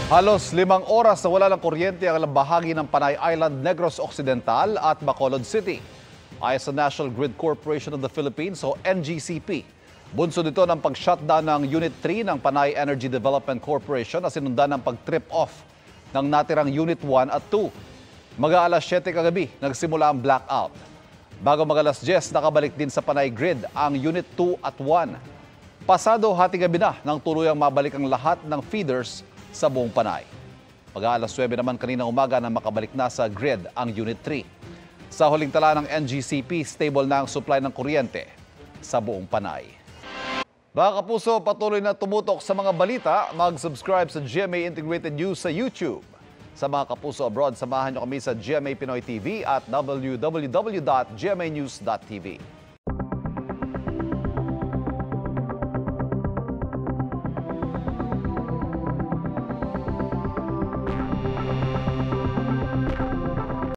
Halos 5 oras na wala ng kuryente ang ilang bahagi ng Panay Island, Negros Occidental at Bacolod City. Ayon sa National Grid Corporation of the Philippines o NGCP, bunso dito ng pag-shutdown ng Unit 3 ng Panay Energy Development Corporation na sinundan ng pag-trip off ng natirang Unit 1 at 2. Mag-aalas 7 kagabi, nagsimula ang blackout. Bago mag-alas 10, nakabalik din sa Panay Grid ang Unit 2 at 1. Pasado hating gabi na nang tuluyang mabalik ang lahat ng feeders sa buong Panay. Mag-aalas 9 naman kaninang umaga na makabalik na sa grid ang Unit 3. Sa huling tala ng NGCP, stable na ang supply ng kuryente sa buong Panay. Mga kapuso, patuloy na tumutok sa mga balita. Mag-subscribe sa GMA Integrated News sa YouTube. Sa mga kapuso abroad, samahan niyo kami sa GMA Pinoy TV at www.gmanews.tv.